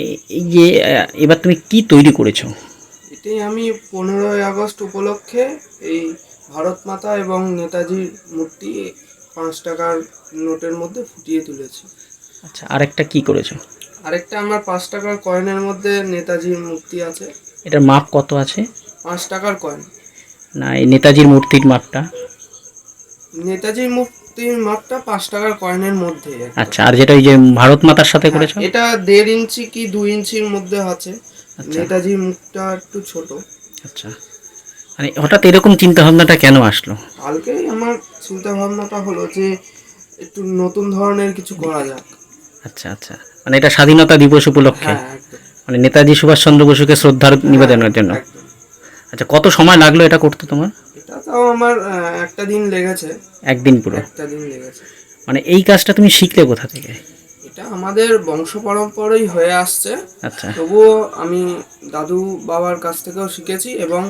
এই যে এবার তুমি কি তৈরি করেছো? এটাই আমি 15ই আগস্ট উপলক্ষে এই ভারত মাতা এবং নেতাজির মূর্তি 5 টাকার নোটের মধ্যে ফুটিয়ে তুলেছি। আচ্ছা, আরেকটা কি করেছো? আরেকটা আমার 5 টাকার কয়েনের মধ্যে নেতাজির মূর্তি আছে। এটার মাপ কত আছে? 5 টাকার কয়েন। না, এই নেতাজির মূর্তির মাপটা? নেতাজির মূর্তির মাপটা 5 টাকার কয়েনের মধ্যে একদম। আচ্ছা, আর যেটা ওই যে ভারত মাতার সাথে হ্যাঁ, করেছো? এটা 1.5 ইঞ্চি কি 2 ইঞ্চির মধ্যে আছে। আচ্ছা নেতাজির মুখটা একটু ছোট। আচ্ছা, মানে হঠাৎ এরকম চিন্তা ভাবনাটা কেন আসলো? কালকেই আমার চিন্তা ভাবনাটা হলো যে একটু নতুন ধরনের কিছু করা যাক। আচ্ছা আচ্ছা, মানে এটা স্বাধীনতা দিবস উপলক্ষে, হ্যাঁ, একদম। মানে নেতাজি সুভাষচন্দ্র বসুকে শ্রদ্ধার হ্যাঁ, নিবেদনের জন্য। একদম। আচ্ছা, কত সময় লাগলো এটা করতে তোমার? এটা তাও আমার একটা দিন লেগেছে। একদিন পুরো? একটা দিন লেগেছে। মানে এই কাজটা তুমি শিখলে কোথা থেকে? এটা আমাদের বংশ পরম্পরাই হয়ে আসছে। আচ্ছা। তবুও আমি দাদু বাবার কাছ থেকেও শিখেছি এবং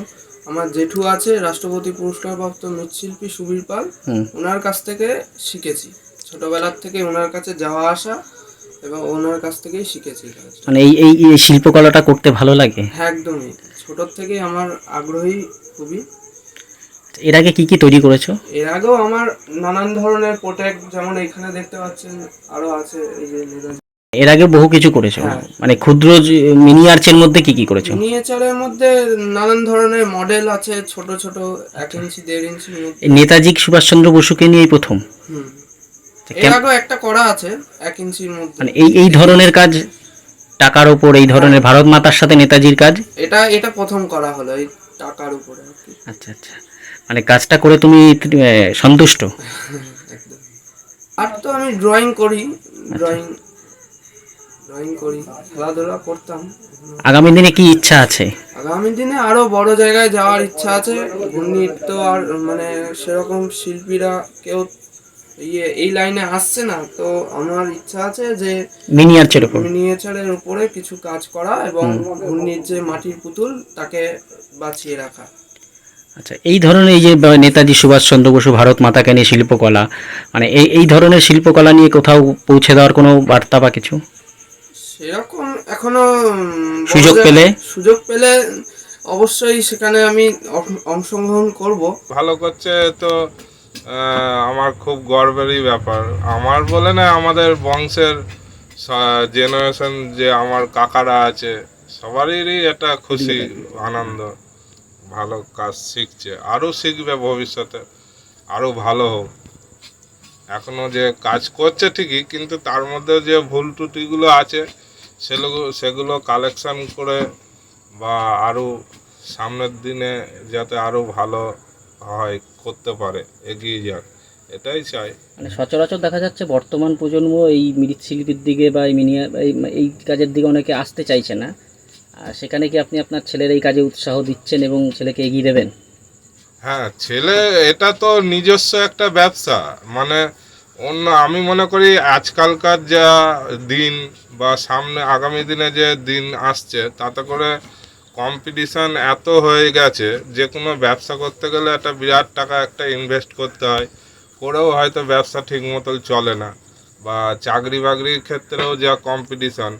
আমার জেঠু আছে রাষ্ট্রপতি পুরস্কারপ্রাপ্ত মৃৎশিল্পী সুবীর পাল, হুম। ওনার কাছ থেকে শিখেছি। ছোটবেলার থেকে ওনার কাছে যাওয়া আসা এবং ওনার কাছ থেকেই শিখেছি কাজটা। মানে এই এই এই শিল্পকলাটা করতে ভালো লাগে? হ্যাঁ, একদমই। ছোটোর থেকেই আমার আগ্রহী খুবই। এর আগে কি কি তৈরি করেছো? এর আগেও আমার নানান ধরনের প্রোটেক্ট, যেমন এখানে দেখতে পাচ্ছেন আরো আছে এই যে এর আগে বহু কিছু করেছো? হ্যাঁ, মানে ক্ষুদ্র মিনিয়ারচের মধ্যে কি কি করেছো? মিনিয়েচারের মধ্যে নানান ধরনের মডেল আছে, ছোট ছোট 1 ইঞ্চি 1.5 ইঞ্চির এই মধ্যে। নেতাজি সুভাষচন্দ্র বসুকে নিয়ে এই প্রথম? হুম। তা এর আগেও একটা করা আছে 1 ইঞ্চির মধ্যে। মানে এই এই ধরনের কাজ, টাকার ওপর এই হ্যাঁ, ধরনের ভারত মাতার সাথে নেতাজির কাজ? এটা এটা প্রথম করা হলো এই টাকার উপরে আর কি। আচ্ছা আচ্ছা, মানে কাজটা করে তুমি সন্তুষ্ট? একদম। আর তো আমি ড্রয়িং করি। আচ্ছা, ড্রয়িং ড্রয়িং করি, খেলাধুলা করতাম। আগামী দিনে কি ইচ্ছা আছে? আগামী দিনে আরো বড় জায়গায় যাওয়ার ইচ্ছা আছে। ঘূর্ণির তো আর মানে সেরকম শিল্পীরা কেউ এই লাইনে আসছে না, তো আমার ইচ্ছা আছে যে মিনিয়ারচের ওপর? মিনিয়েচারের উপরে কিছু কাজ করা এবং হুম। ঘূর্ণির যে মাটির পুতুল তাকে বাঁচিয়ে রাখা। আচ্ছা, এই ধরনের এই যে নেতাজি সুভাষচন্দ্র বসু ভারত মাতাকে নিয়ে শিল্পকলা, মানে এই এই ধরনের শিল্পকলা নিয়ে কোথাও পৌঁছে দেওয়ার কোনো বার্তা বা কিছু সেরকম এখনো সুযোগ পেলে? সুযোগ পেলে অবশ্যই সেখানে আমি অংশগ্রহণ করব। ভালো করছে তো আমার খুব গর্বেরই ব্যাপার। আমার বলে না, আমাদের বংশের জেনারেশন যে আমার কাকারা আছে সবারই এটা খুশি, আনন্দ। ভালো কাজ শিখছে, আরও শিখবে ভবিষ্যতে, আরও ভালো হোক। এখনও যে কাজ করছে ঠিকই, কিন্তু তার মধ্যে যে ভুল ত্রুটিগুলো আছে সেগুলো কালেকশন করে বা আরও সামনের দিনে যাতে আরও ভালো হয়, করতে পারে, এগিয়ে যাক, এটাই চাই। মানে সচরাচর দেখা যাচ্ছে বর্তমান প্রজন্ম এই মৃৎশিল্পীর দিকে বা এই মিনিয়ার এই কাজের দিকে অনেকে আসতে চাইছে না। আর সেখানে কি আপনি আপনার ছেলের এই কাজে উৎসাহ দিচ্ছেন এবং ছেলেকে এগিয়ে দেবেন? হ্যাঁ, ছেলে এটা তো নিজস্ব একটা ব্যবসা, মানে অন্য, আমি মনে করি আজকালকার যা দিন বা সামনে আগামী দিনে যে দিন আসছে, তাতে করে কম্পিটিশান এত হয়ে গেছে, যে কোনো ব্যবসা করতে গেলে একটা বিরাট টাকা একটা ইনভেস্ট করতে হয়, করেও হয়তো ব্যবসা ঠিক মতো চলে না। বা চাকরি বাকরির ক্ষেত্রেও যা কম্পিটিশান,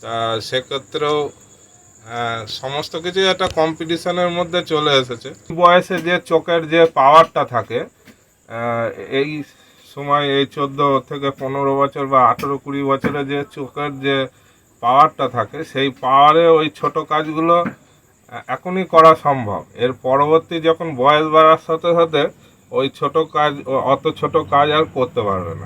তা সেক্ষেত্রেও সমস্ত কিছুই একটা কম্পিটিশানের মধ্যে চলে এসেছে। বয়সে যে চোখের যে পাওয়ারটা থাকে, এই সময় এই 14 থেকে 15 বছর বা 18-20 বছরে যে চোখের যে পাওয়ারটা থাকে, সেই পাওয়ারে ওই ছোট কাজগুলো এখনই করা সম্ভব। এর পরবর্তী যখন বয়স বাড়ার সাথে সাথে ওই ছোট কাজ, অত ছোট কাজ আর করতে পারবে না।